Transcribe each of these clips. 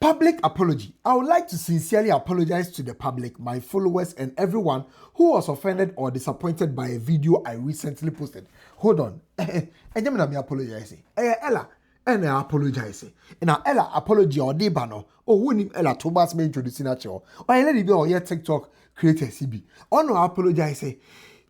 Public apology. I would like to sincerely apologize to the public, my followers, and everyone who was offended or disappointed by a video I recently posted. Hold on. And me apologize. Ella, and I apologize. And Ella apology or debano. Oh, when Ella Thomas me introducing at you. Or I let it be or your TikTok creator CB. Or no apologize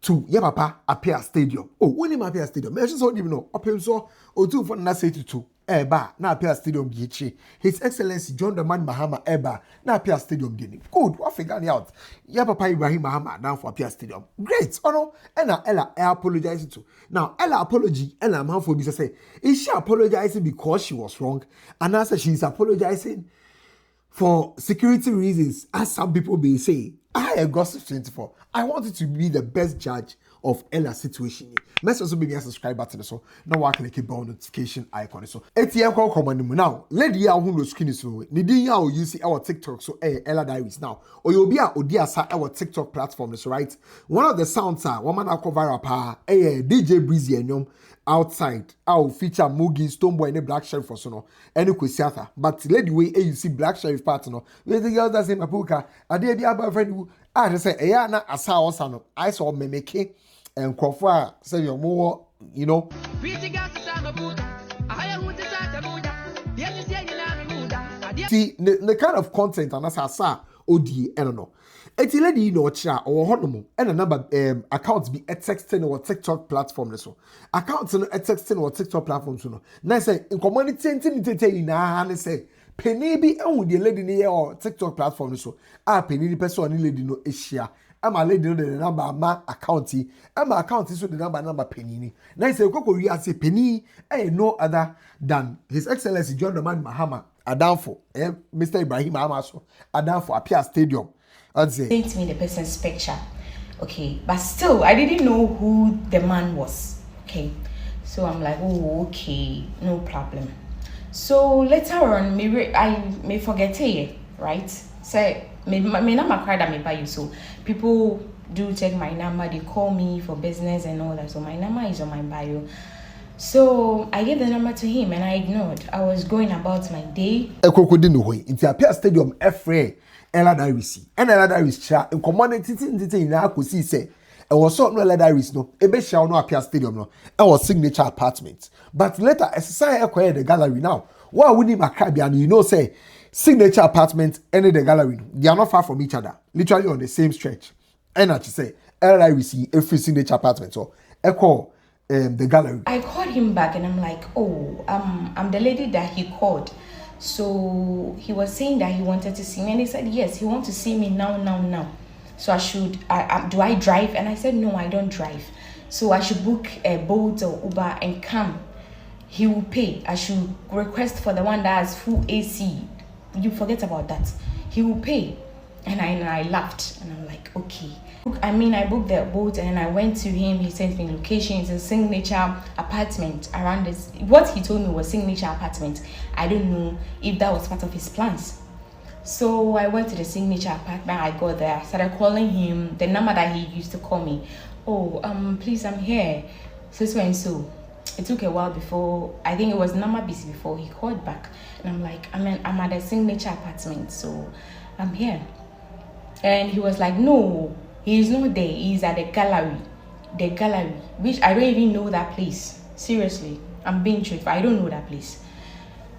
to your papa Appiah Stadium. Oh, when him Appiah Stadium. I just don't even know. Up so or two for na say to Eba na Appiah Stadium gichi. His Excellency John the Man Mahama Eba na Appiah Stadium dini. Good, what figure out? Ya papa Ibrahim Mahama down for Appiah Stadium. Great, oh no. Ella I apologize to. Now Ella apology, Ella man for bisa say, is she apologizing because she was wrong? And I said she's apologizing for security reasons, as some people may say. I Gossip 24. I want you to be the best judge of Ella's situation. Let's also be a subscribe button so now I can click bell notification icon so. It's common now. Lady ya who no screen so. Nidi ya you see our TikTok so Ella Diaries now. Or you'll be a odia sa our TikTok platform so right. One of the sounds are woman cover up DJ Breezy and outside. I'll feature Mugi, Stoneboy, and Black Sheriff for so no. Any kwesiata. But lady way you see Black Sheriff partner. With the girls that say Mapuka. I did the other friend who I just say na asa osano. I saw me make and Crawford say your more, you know. See the kind of content and as I saw OD I don't know. It's a lady no cha or honomo and a number accounts be at texting or TikTok platform so. Accounts at texting or TikTok platform so. Now say in community na say penny be on the lady near or TikTok platform so. Penny the person lady no issue. I'm a lady know the number ma accounti. I'm a account is the number penny. Now I say Coco say penny no other than His Excellency John the Man Mahama Adamfo Mr. Ibrahim Amaso Adamfo Appiah Stadium. I'd say sent me the person's picture. Okay, but still I didn't know who the man was. Okay. So I'm like, oh okay, no problem. So later on I may forget it, right? So my number card that me buy you. So people do check my number, they call me for business and all that. So my number is on my bio. So I gave the number to him and I ignored. I was going about my day. Ekoko di no hoy. Inti Appiah Stadium Efre Ella Diaries. And Ella Diaries cha in community na akosi say e was so no Ella Diaries no. Ebe sha no Appiah Stadium no. E was signature apartment. But later exercise acquire the gallery now. Why would him Magraheb and you know say signature apartment and the gallery they are not far from each other. Literally on the same stretch. And as you say Ella Diaries every signature apartment so echo the gallery. I called him back and I'm like, oh, I'm the lady that he called. So he was saying that he wanted to see me and he said yes, he wants to see me now. So I should do I drive? And I said no, I don't drive. So I should book a boat or Uber and come. He will pay. I should request for the one that has full AC. You forget about that. He will pay. And I laughed and I'm like, okay. I booked the boat and I went to him. He sent me location. It's a signature apartment around this. What he told me was signature apartment. I don't know if that was part of his plans. So I went to the signature apartment. I got there. I started calling him the number that he used to call me. Oh, please, I'm here. So and so. It took a while before. I think it was number busy before he called back. And I'm like, I'm at the signature apartment, so I'm here. And he was like, no. He's not there. He's at the gallery. The gallery, which I don't even know that place. Seriously, I'm being truthful. I don't know that place.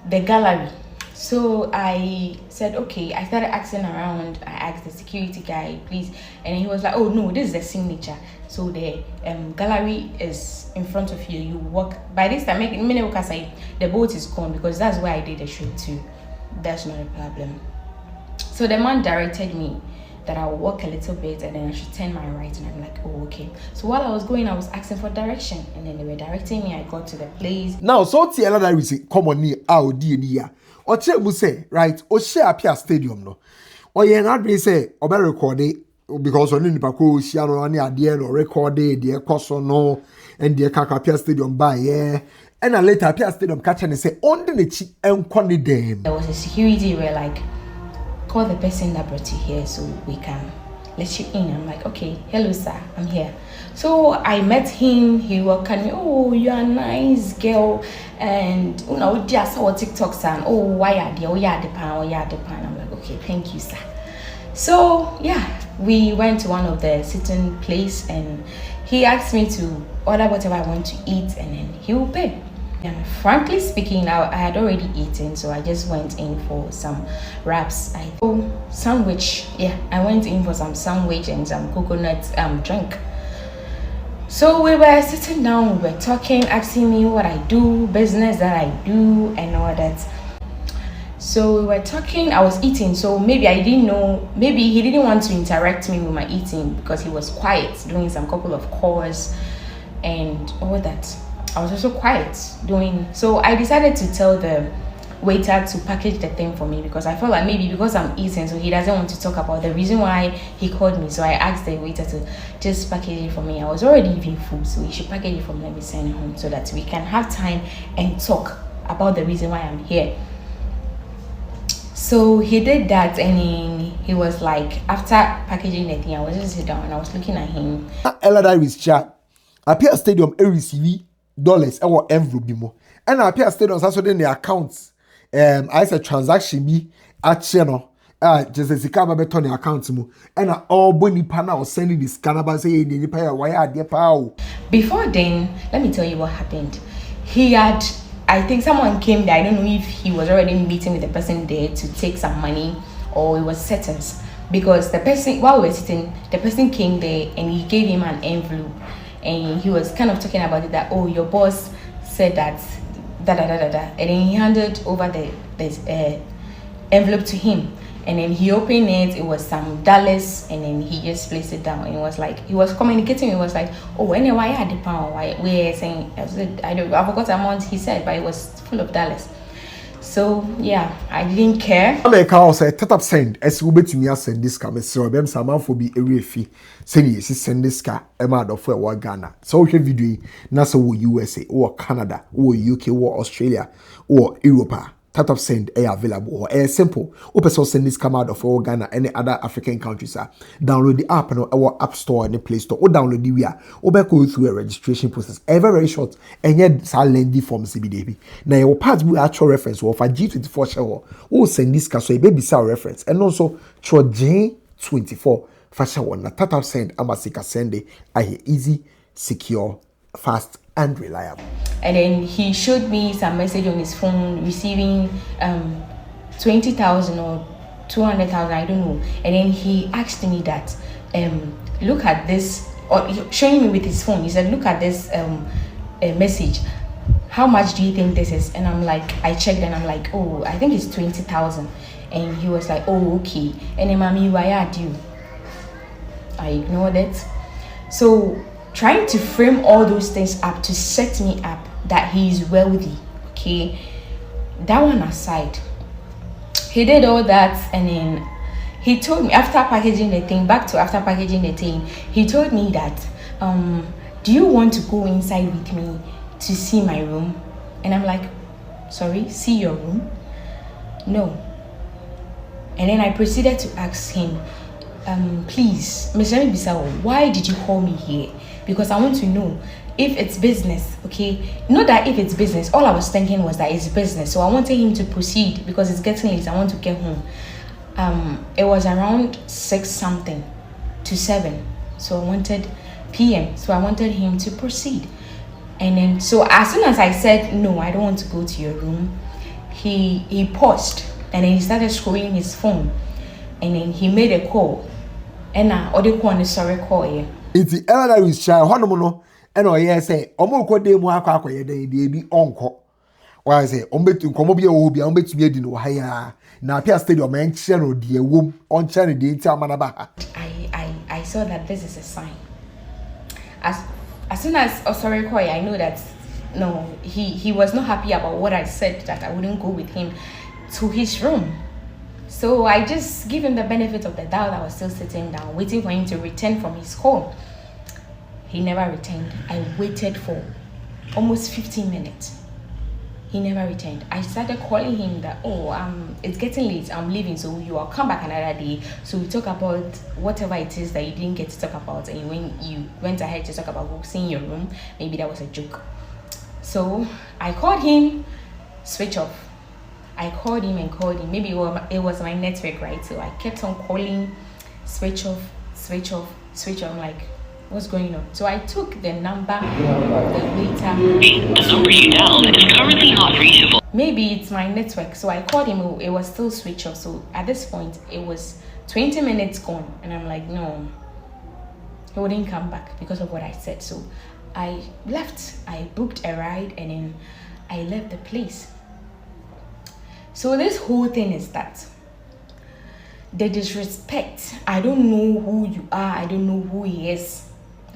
The gallery. So I said, okay. I started asking around. I asked the security guy, please. And he was like, oh, no, this is the signature. So the gallery is in front of you. You walk. By this time, the boat is gone because that's where I did the shoot too. That's not a problem. So the man directed me that I will walk a little bit and then I should turn my right, and I'm like, oh, okay. So while I was going, I was asking for direction and then they were directing me. I got to the place. Now, so Ella Diaries common near our DNA. Or Exp0se, right? Or share Appiah Stadium no. Or you not say or be recorded because on the Paco Shiano any idea or recorded the cost no and the Appiah Stadium by and then later Appiah Stadium catch and say on the cheap and conny them. There was a security where like call the person that brought you here so we can let you in. I'm like, okay, hello sir, I'm here. So I met him, he welcomed me. Oh, you're a nice girl, and you know, just saw TikToks and oh, why are they? Oh yeah, the pan, oh yeah, the pan. I'm like, okay, thank you sir. So yeah, we went to one of the sitting place and he asked me to order whatever I want to eat and then he will pay. And frankly speaking, I had already eaten, so I just went in for some wraps. Sandwich. Yeah, I went in for some sandwich and some coconut drink. So we were sitting down, we were talking, asking me what I do, business that I do, and all that. So we were talking, I was eating, so maybe I didn't know, maybe he didn't want to interact me with my eating because he was quiet, doing some couple of calls and all that. I was also quiet doing, so I decided to tell the waiter to package the thing for me because I felt like maybe because I'm eating, so he doesn't want to talk about the reason why he called me. So I asked the waiter to just package it for me. I was already eating food, so he should package it for me, let me send it home so that we can have time and talk about the reason why I'm here. So he did that and he was like, after packaging the thing, I was just sitting down and I was looking at him. Diaries chat. Appiah Stadium receive dollars or envelope bimo. And Appiah Stadium also in the accounts. I said transaction be at channel. Just as the camera beton the accounts mo. And all bunny pana was sending this cannabis say the pay why are they pow. Before then, let me tell you what happened. I think someone came there. I don't know if he was already meeting with the person there to take some money or it was settings. Because the person, while we were sitting, the person came there and he gave him an envelope. And he was kind of talking about it that, oh, your boss said that, And then he handed over the envelope to him. And then he opened it, it was some dollars, and then he just placed it down. And it was like, he was communicating, it was like, oh, anyway, I had the pound. We're saying, I forgot the amount he said, but it was full of dollars. So, yeah, I didn't care. I can say, tap send, as we bet to me, send this car, so I'm some man for be a fee. Send you, send this car, a man of for Ghana. So, video, NASA or USA, or Canada, or UK, or Australia, or Europe. Tap send available or simple. Open source send this come out of all Ghana, any other African countries. Download the app and our app store and the Play Store, or download the via or go through a registration process. Very short and yet it's a lengthy form CBDB. Now your part will actual reference or for G24 shower or send this so a baby cell reference and also through J24 fashion one. Tap send Amasika send it. I easy, secure, fast and reliable. And then he showed me some message on his phone receiving 20,000 or 200,000, I don't know. And then he asked me that look at this, or showing me with his phone. He said, look at this message. How much do you think this is? And I'm like, I checked and I'm like, oh, I think it's 20,000. And he was like, oh, okay. And then, mommy, why are you? I ignored it. So trying to frame all those things up to set me up that he is wealthy, okay? That one aside, he did all that and then he told me after packaging the thing, he told me that, do you want to go inside with me to see my room? And I'm like, sorry, see your room? No. And then I proceeded to ask him, please, Mr. Bisao, why did you call me here? Because I want to know if it's business, okay? Not that if it's business, all I was thinking was that it's business. So I wanted him to proceed because it's getting late. I want to get home. It was around 6 something to 7. So I wanted PM. So I wanted him to proceed. And then, so as soon as I said, no, I don't want to go to your room, he paused and then he started scrolling his phone. And then he made a call. And I already called sorry call here. It's the Diaries chat. Honomono. And I say, Omoko de Moaka, they be uncle. Or I say, Ombetu Comobia will be Ombet me no higher. Now, Appiah Stadium, and channel, dear womb, on channel, the entire Manabaha. I saw that this is a sign. As soon as sorry call, I know that no, he was not happy about what I said, that I wouldn't go with him to his room. So I just give him the benefit of the doubt. I was still sitting down, waiting for him to return from his call. He never returned. I waited for almost 15 minutes. He never returned. I started calling him that, oh, it's getting late, I'm leaving, so you will come back another day. So we talk about whatever it is that you didn't get to talk about, and when you went ahead to talk about seeing your room, maybe that was a joke. So I called him, switch off. I called him and called him. Maybe it was my network, right? So I kept on calling, switch off, switch off, switch off. I'm like, what's going on? So I took the number of the waiter. The number you dialed is currently not reachable. Maybe it's my network. So I called him. It was still switch off. So at this point, it was 20 minutes gone. And I'm like, no, he wouldn't come back because of what I said. So I left. I booked a ride and then I left the place. So this whole thing is that the disrespect. I don't know who you are. I don't know who he is.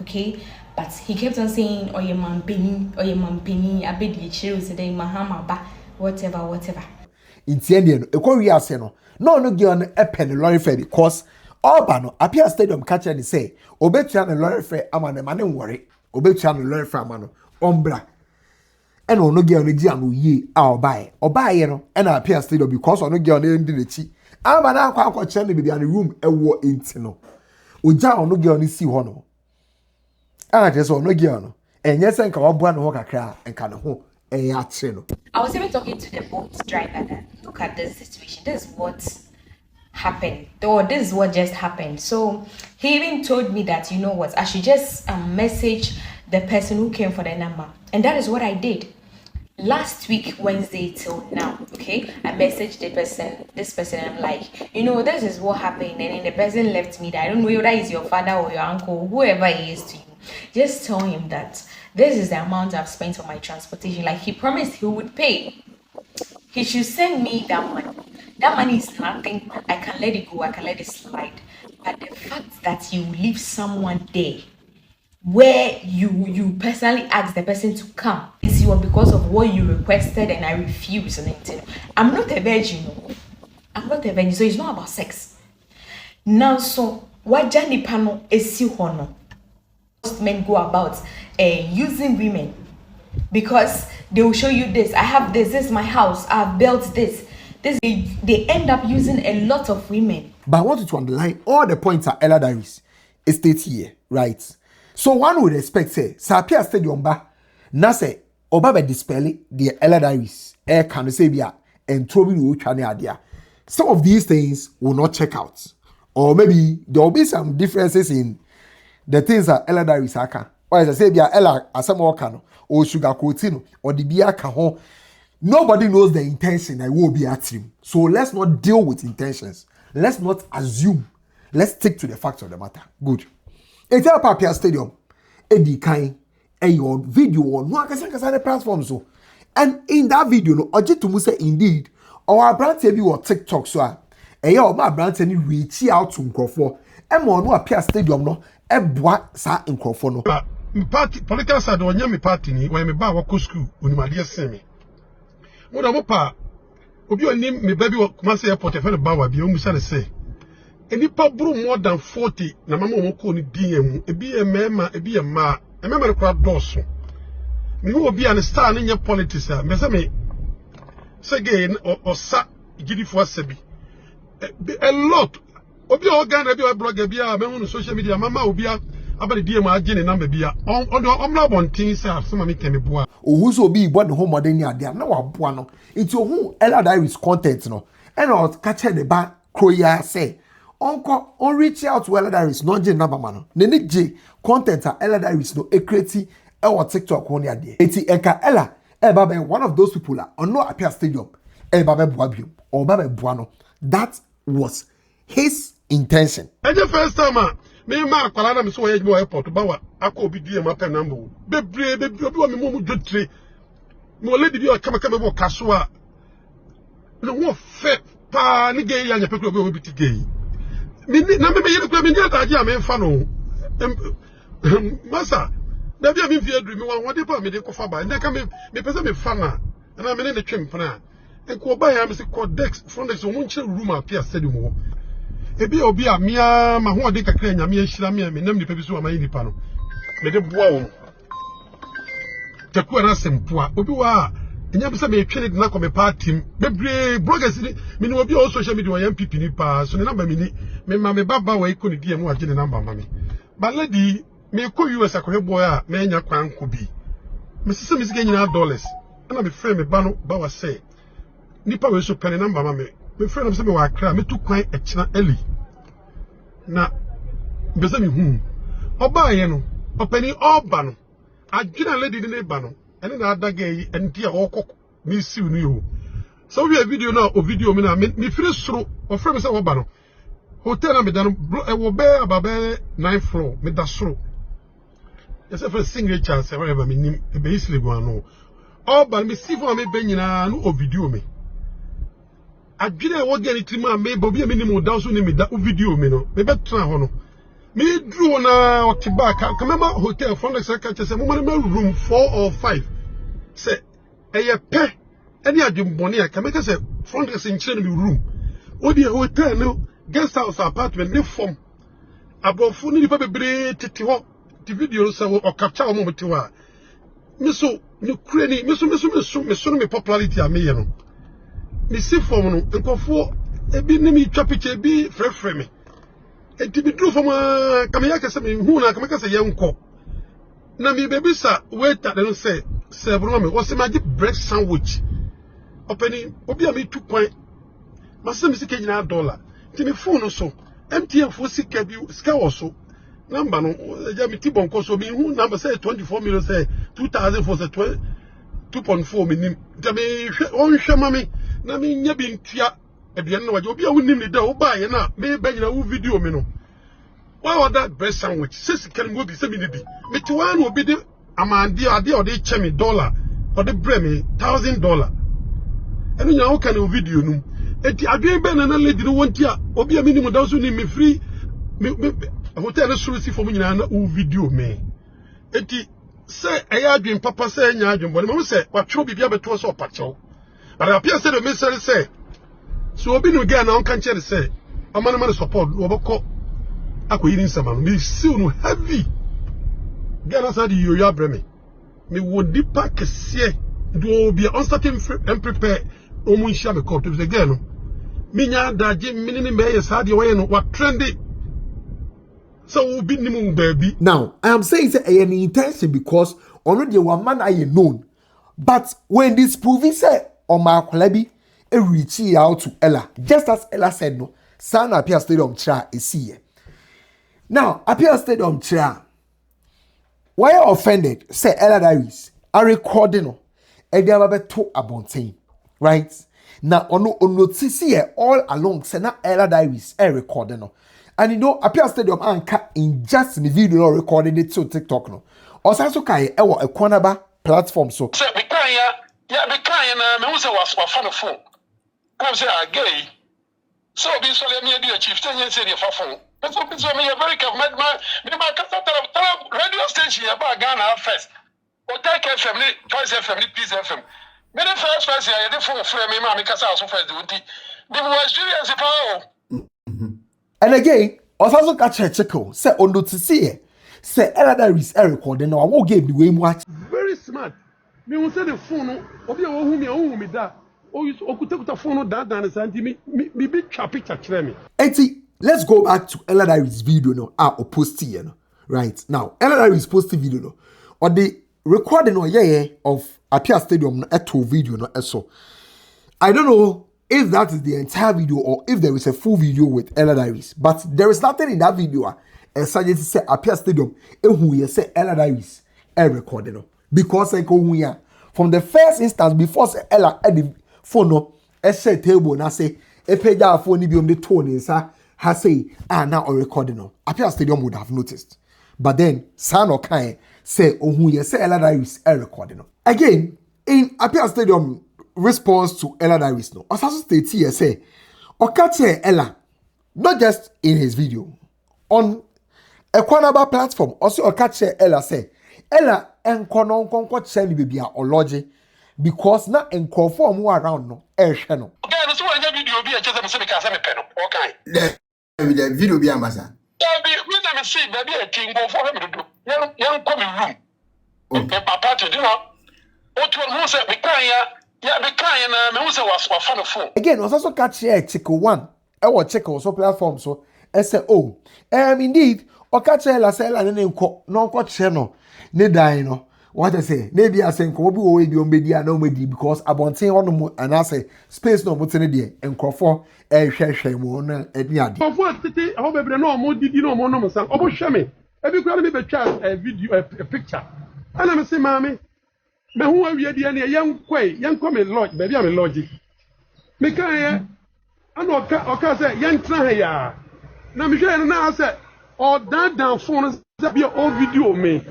Okay, but he kept on saying, "Oh, your man penny, I bet you choose today, Mahama ba, whatever." In the end, a Korea seno. No given a penny lorry fair because all bano Appiah Stadium catcher and say, Obetuan and lorry fair, amane man worry, Obetuan and lorry fair mano, ombra. And no given a giamu ye, our buy, or buy, and Appiah Stadium because no given in the chi. I'm an uncle channel be the room a war in Tino. Uja no given see hono. Just no given. And yes, and Kawabuan walk a cry and can ho a yatsino. I was even talking to the boat driver that look at this situation. This is what happened, or this is what just happened. So he even told me that, you know what, I should just message the person who came for the number, and that is what I did. Last week Wednesday till now, okay, I messaged this person. I'm like, you know, this is what happened, and then the person left me that I don't know whether it's your father or your uncle, whoever he is to you. Just tell him that this is the amount I've spent on my transportation. Like he promised he would pay. He should send me that money. That money is nothing. I can let it go. I can let it slide. But the fact that you leave someone there where you personally asked the person to come is because of what you requested and I refused. And I'm not a virgin. I'm not a virgin. So it's not about sex. Now, so what Johnny Pano is hono. Most men go about using women because they will show you this. I have this. This is my house. I've built this. They end up using a lot of women. But I wanted to underline all the points at Ella Diaries. It states here, right? So one would expect, say, Appiah Stadium ba, na say, oba dispelling the Ella Diaries, can say bia, and throwing you idea. Some of these things will not check out. Or maybe there will be some differences in the things that Ella Diaries aka. Or as I say, bia Ella asamokano, or sugar coatino, or the bia kahon. Nobody knows the intention that will be at him. So let's not deal with intentions. Let's not assume. Let's stick to the facts of the matter. Good. It's a Appiah Stadium. Eddie Kain, your video on no the platform so. And in that video, no, Ojetumu say indeed, our brand TV or TikTok so. My brand any reach out to Nkrofo. No Appiah Stadium no. Boa sa Nkrofo no. Party political side on yami party ni when me ba wako school unimadi semi. Muna mopa obi onim me baby wa Kumasi airport e fe ba wa bi o musa le say. Enipa buru more than 40 na mama omo ko ni din emu ebi emema ebi ema emema rekwa doso. Me obi an star na nye politics a me say me say osa gidifo asabi. A lot obi organ ebi blogger bia me hu social media mama obi abali DM agene number bia on omla bontin say asema me temi boa ohu so bi board home modern ade na wa boa no enti ohu Ella Diaries content no and o catch the ba kroya say on reach out to Ella Diaries no je number man no ne je content a Ella Diaries no create e o TikTok on ade enti enka Ella ba be one of those people on no Appiah Stadium ba be boa biom or ba be boa no. That was his intention. And the first time me ma akwala na me so we airport ba wa akọ obi die ma pen number bebre obi wa me mo dwotre mo lady bi o kama bo kaso a no wo fe pa ni gay ya nya pekro obi obi ti gay me na me yiri kwa me ndi ataje a me fa no masa da bia me fi adru me wa wode pa me de kofa ba ndeka me pese me fa na me ne twempna enko ba ya me se codex from the so mo nche room Appiah Stadium wo ebi obi a mia ma ho de kakra nyame ahira me nam nipa bi so amayi nipa no me de boa wo teku na sempoa obi wa enya be say me twene de na ko me party bebre bloggers ni me no obi on social media yan pipi ni pa so ne number me ni me ma me baba wa iko ni die mu agye ne number ma me ba lady me ko US akohwe boy a me enya kwan ko bi me sese me sika nyina dollars na me frame me ba no ba wa say nipa we so pene number ma me frame me say me wa kra me tu kwan e kina eli na be say me hu oba ye no opani oba no adwina lady ni ba no ene na adaga yi enti a okok me siw ni o so we video na o video me na me firi soro o frame say oba no hotel na me dan e wo be ababe 9th floor me da soro yes for signature say whatever me nim e be isle go ano oba me si for me be nyina no o video me adwina e wo ge ni trima me bo bi me nim o da so ni me da o video me no me be tra ho no me drew na otiba ka mema hotel front desk ka chese mo ma room 4 or 5 say eye pe any adwumbone a ka me ka say front desk nchire no room odi hotel no guest house apartment ne form abofu ni pa bebre tete ho the video so o capture mo mti wa me so ni kure ni me so me popularity a me ye no me si form no nkofo ebi ne mi twa picture bi frefre me enti bi dru form kama ya kase me hu na kama kase ye nko na mi baby sa waiter de no say bro me o se ma bread sandwich openi obi a me 2 point masem sika nyina dollar ti me phone so MTN fo sika bi sika wo so number no ja mi ti bonko so mi hu number say 24 million say 2000 for say 2.4 minim ta me on hwe mami na mi nya bi ntia aduane na waje obi a wonim ni da wo ba ye na me ba nyina wo video me no why order bread sandwich sisi kan go bi se mi ni bi me ti wa na obi de amande ade o de che me dollar o de bre me $1,000 enu nya wo kan o video num eti adwen be na lady no wonti a obi a minimum da so ni me free me hotel no suru si fo nyina na o video me eti se eya adwen papa se nya adwen bo me se watwo bibia beto so opachew but Appiah said the message say so obi no ga na on kan chere say amana man support wo beko akoyiri nsama no me siw no heavy Ghana said you abre me wo dipa kese do obi on certain and prepare omun hia me call to the girl no minya daje minini me yes ha de way no what trendy so obi nimu baby. Now I am saying say an intention because already one man I known, but when this proving say on my kolebi e reach out to Ella, just as Ella said no san Appiah Stadium chair is here. Now Appiah Stadium chair why offended say Ella Diaries are recording no e dey about to abontain right now on notice here all along say na Ella Diaries e recording no. And you know, Appiah Stadium anka in just the video no recording it to TikTok no. Also kai e wo a cornerba platform so. Say me kan ya me kan na me hu say was fa phone. Come say gay. So be so let me do a chief ten say the phone. That's what me very careful. Me kasa radio station ya ba Ghana first. O take FM ni Choice FM ni Peace FM. Me the first ya the phone frame me ma me kasa so first the experience pa. And again, also catch a check say on notice here say Ella Diaries recording now I won't give the way much. Very smart. Me won say the phone obi o hu me da. O use okuta phone da santi me be twa picture kire me. Enti let's go back to Ella Diaries video no or post here no. Right. Now Ella Diaries post video no or the recording of Appiah Stadium no eto video no so. I don't know if that is the entire video or if there is a full video with Ella Diaries, but there is nothing in that video as suggest to say Appiah Stadium who you say Ella Diaries recorded because from the first instance before say Ella at the phone no say table na say a page phone ni bi on the tone inside has say now recording no Appiah Stadium would have noticed, but then San or Kai say who you say Ella Diaries recording again in Appiah Stadium response to Ella Diaries no. Also state here say Okache Ella not just in his video on a cornerba platform also Okache Ella say Ella enkono nkonko cheli baby a ology because na enkrofo mu around no ehwe no. Okay, so when video be just me say me ka say me pe no. Okay. The video be ambassador. Yeah, me say me see baby a king go for me do. Yan come room. Okay, papa to do no. O to mo say me kan ya Yeah, me kind na me who say was fan of phone. Again, was also catch here Chico one. I was check also platform so I say oh indeed or catch here la say la ne nko no nko che no ne dan no what I say maybe I say nko bi o we bi o media na o medi because abonten ho no and I say space no mo tene de nkofo hwehwe mo na edi ade Nkofo tete ho bebre na o mo didi na o mo no mo san obo hwe me e bi kwa me betwa a video a picture ana me say mama me hu awie de na yenkɔ me lodge baby am lodge me kan ye ana oka say yentra ha ya na me hwe na say o dan phone say be o video me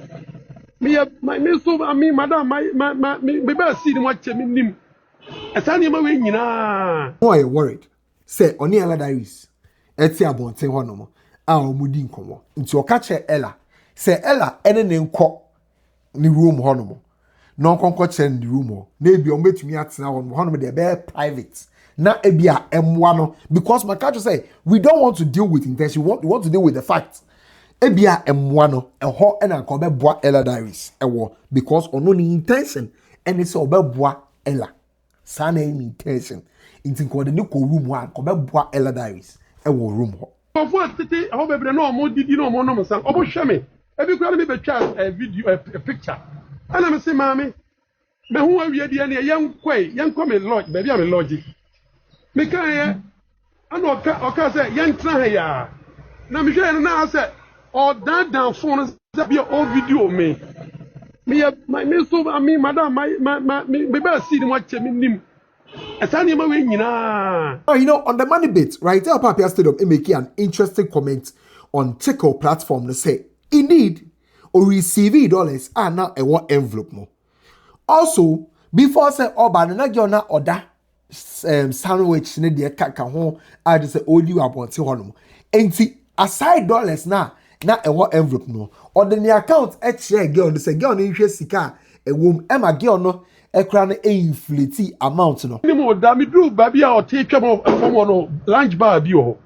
so I mean madam me ba see them watch me nim asani ma we nyina no I worried say oni ella diaries eti abonten ho no mo a omudi nkomo nti o catch ella say ella ene ne nkɔ ni room ho no mo no konko che in the room ho na ebi o metumi atena ho no mo de be private na ebi a emwa no because my catch say we don't want to deal with intention we want to deal with the facts ebia emwa no eho na nka obeboa ella diaries ewo because ono ni intention ene se obeboa ella sana ni intention intin ko de ni ko room wa nka obeboa ella diaries ewo room ho Nkofo tete ho bebre na o mo didi na o mo no mo san obo hwe me e bi kwa me betwa a video a picture ana me say mama me hu awie de na yenkɔ me lodge baby am lodge me kan ye ana oka say yentra ha ya na me hwe na say o dan phone say be o video me so I mean madam me ba see them watch me nim asani ma we nyina. Oh, you know, on the money bit, right? Appiah Stadium making an interesting comment on Chico platform to say, indeed, or receive dollars are now a one envelope more. Also, before say Oba na gona order sandwich ne de kaka ho I just say odi abonte ho no. Enti aside dollars na a one envelope no. Or the account share girl they say girl no hwe sika e wom e ma girl no ekra no inflate amount no. Ni mo da mi dru ba bia o te twam from no lunch bar bi o.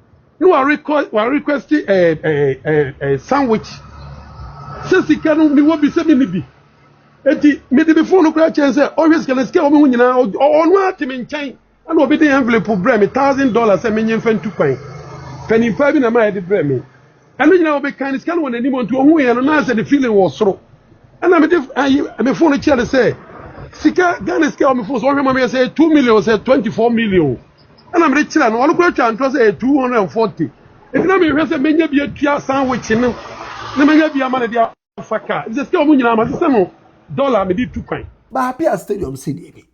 No I request a sandwich. Se sika no mi wo bi se mi ni bi. Eti me de before no kra chen say always can sika o me hu nyina o no atimi nchen. Ana obi de envelope bre me $1,000 se me nyemfa ntu kwan. Penny pa bi na ma de bre me. Ana nyina obi kan sika no wona ni mo ntu o hu ye no na say the feeling was soro. Ana me phone chere say sika Ghana sika o me phone so hwe ma say 2 million say 24 million. Ana me chere no ono kra twa nto say 240. Eti na me hwe say menya bi atua sandwich no. Na menya bi ama na dia faka. Is sika o mu nyina ma say no dollar me di 2 kwan. But Appiah Stadium see dey.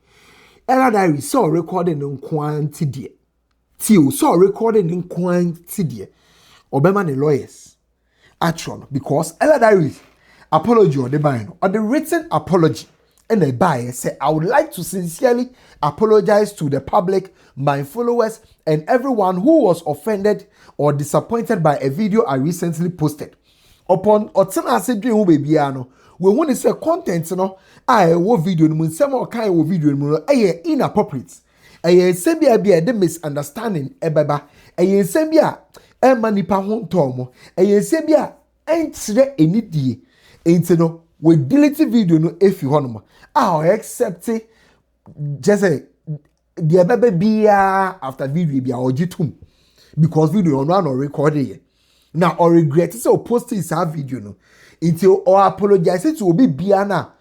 Ella Diaries saw recording in quantity. Tio saw recording in quantity. Obema the lawyers. Action because Ella Diaries apology or the buy or the written apology and the buyer say I would like to sincerely apologize to the public, my followers, and everyone who was offended or disappointed by a video I recently posted. Upon Otsana said dream baby ano. We want to say content no I wo video no nsem o kan wo video no inappropriate. Nsem bia the misunderstanding ebeba. Nsem bia e manipa ho ntomo. Nsem bia enkyere enidie. Enti no we delete video no efi ho no. Accept just say the ebebe bia after video bia ojitum because video no record it. Now or regret say o post this video no. Until or apologize to obi biana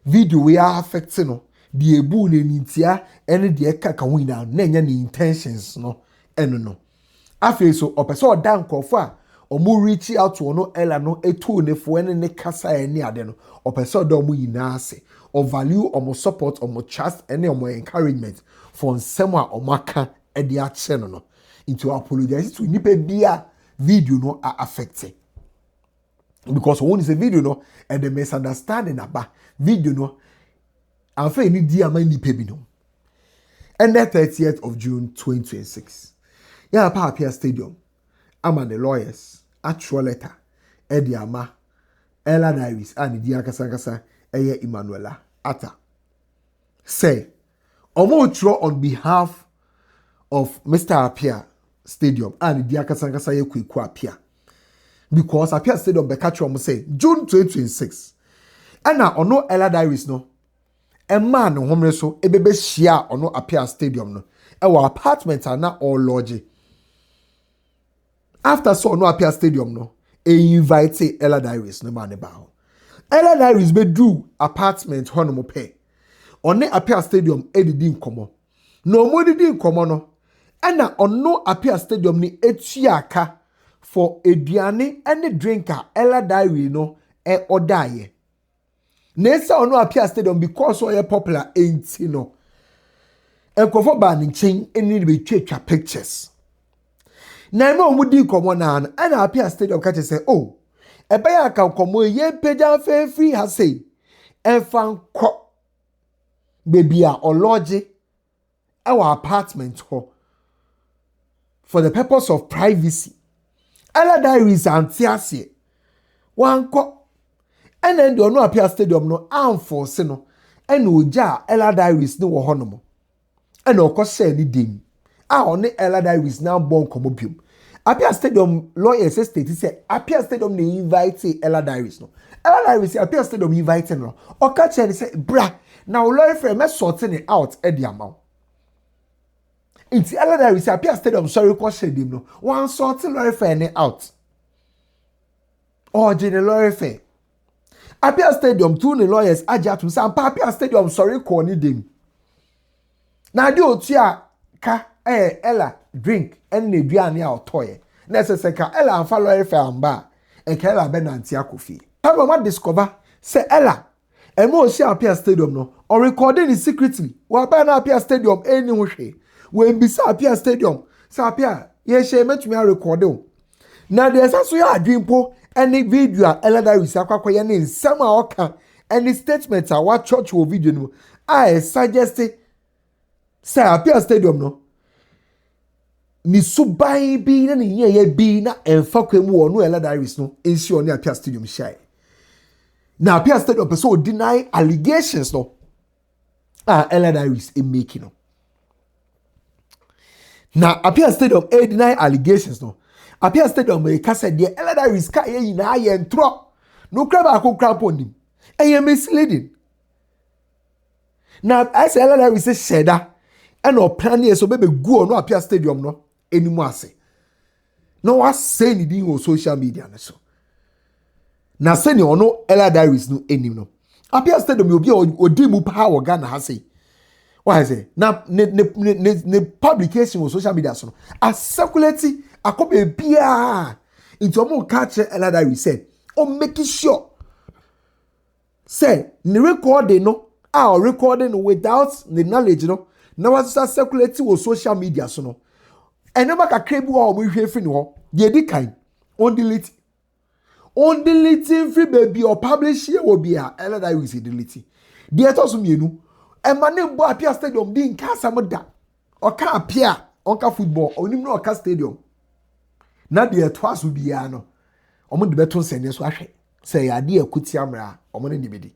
video we are affecting no the ebu ne nitia ene de kaka wina na nya ni intentions no eno no afi so opeso dan nkofo a omo reach out to no ella no etu ne fo ene ne kasa ene ade no opeso do omo yina ase o value omo support omo trust ene omo encouragement for nsem a omo aka e de a che no into apologize to nipa bia video no are affected. Because one is a video no and the misunderstanding about video no and for any dear money pay no and the 30th of June 2026 yeah Appiah Stadium I'm the lawyers actual letter Eddie Ama Ella Diaries and the Diakasa Eye Emmanuela Atta say omo on behalf of Mr. Appiah Stadium and the Diakasa Ye Kwiku Appiah because Appiah Stadium be catch say June 2026 and now ono Ella Diaries no a man no home so ebebe shia ono Appiah Stadium no e wa apartment na or lodge after so no Appiah Stadium no e invite Ella Diaries no man ba ho Ella Diaries be do apartment ho no mo pe one Appiah Stadium edidi nkomo no mo didi nkomo no na ono Appiah Stadium ni etuaka for eduane any drinker Ella Diary no e odaye Nessa ono Appiah Stadium because so popular ain't no. Enkofo ba ni chen eni be twetwa pictures. Na me omudi komo na na Appiah Stadium ka say oh ebe ya ka komo ye peja fe free ha say enfan ko baby a ology our apartment ho for the purpose of privacy. Ella Diaries antiase wan ko and then the no Appiah Stadium no enforce no and oja Ella Diaries no wo hono and o ko share ni dem on Ella Diaries now born komo biom Appiah Stadium lawyers state say Appiah Stadium they invite Ella Diaries no Ella Diaries say Appiah Stadium invite no o ka che say bra now lawyer friend me sorting it out e the amount it's Ella Diaries say Appiah Stadium sorry ko share dem no one sorting lawyer friend out or general lawyer friend Appiah Stadium two the lawyers ajatum say Appiah Stadium sorry call ni dem na de otua ka Ella drink and ne duane a otoye na se ka Ella anfa lawyer fa amba e ka Ella be nanti akofi how ma discover say Ella e mo si Appiah Stadium no or recording it secretly wa ba na Appiah Stadium eni hwe we mbisa Appiah Stadium say Appiah ye she metumi a record o na de saso ya adwimpo any video Ella Diaries akwakoye ne nsam a oka any statement a wa church wo video no I suggest say Appiah Stadium no ni subai bi na ni ye bi na emfa kwemu wo no Ella Diaries no ensi oni Appiah Stadium shai na Appiah Stadium person deny allegations no Ella Diaries e making no na Appiah Stadium deny allegations no Appiah Stadium e ka said the Ella Diaries ka ye na ye ntro no kra ba ko kra ponim e misleading na I say Ella Diaries say sheda and no plan here so bebe go no Appiah Stadium no anymore ase no was say ni din on social media na so na say ni ono Ella Diaries no enim no Appiah Stadium obi odi mu pa wo Ghana ha say why say na ne publication on social media so no a circulate akobe bia into omo catch Ella Diaries say o make sure say ni recording no recording without the knowledge no na was circulate on social media so no enema ka krebu wa omo hwe free no de di kan on delete free baby or publish here will be Ella Diaries delete de eto so mienu emane bo Appiah Stadium di nka samoda o ka Appiah on ka football onim no o ka stadium na de eto aso bia no omo de beto nsene so ahwe say ade akuti amra omo ne bedi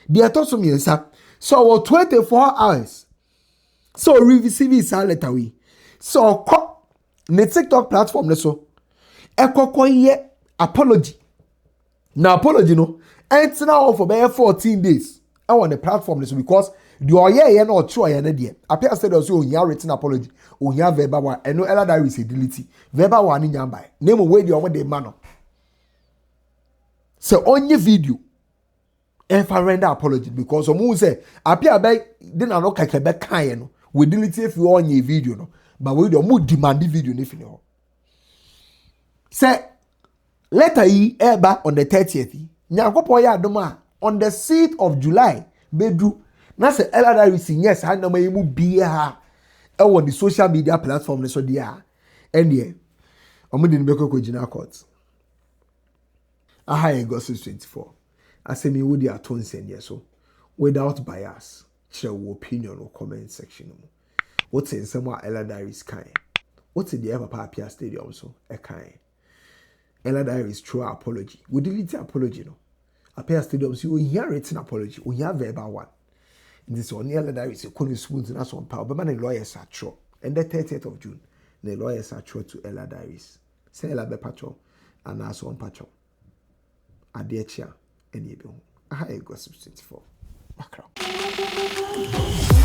de eto so miensa so 24 hours so receive is letter we so ne TikTok platform ne so ekokoye apology na apology no entina off for 14 days I want the platform this because the oye na otro ye na de Appiah Stadium so onya written apology onya verbal one eno Ella Diaries delete verbal one ni nyamba name we the omo de ma no so onye video if I render apology because omo say Appiah be de na no keke be kan no we delete if you onye video no but we do mo demand video ni fini ho say letter yi eba on the 30th nyankopon ya adoma on the 6th of July bedu na say Ella Diaries yes ha na mayimu bia e won the social media platform ne so dia ene omo de nbeko ko gina court aha Exp0se asemi wo di aton senye so without bias share your opinion or comment section mo what's in some Ella Diaries kind what's in the Appiah Stadium so e kind Ella Diaries true apology we delete apology no Appiah Stadium so we hear written apology we have verbal one this one Ella Diaries e kono smooth na so power but man lawyers are true and the 30th of June the lawyers are true to Ella Diaries say Ella be patcho and also on patcho ade chia ene bi ho aha Exp0se Macra.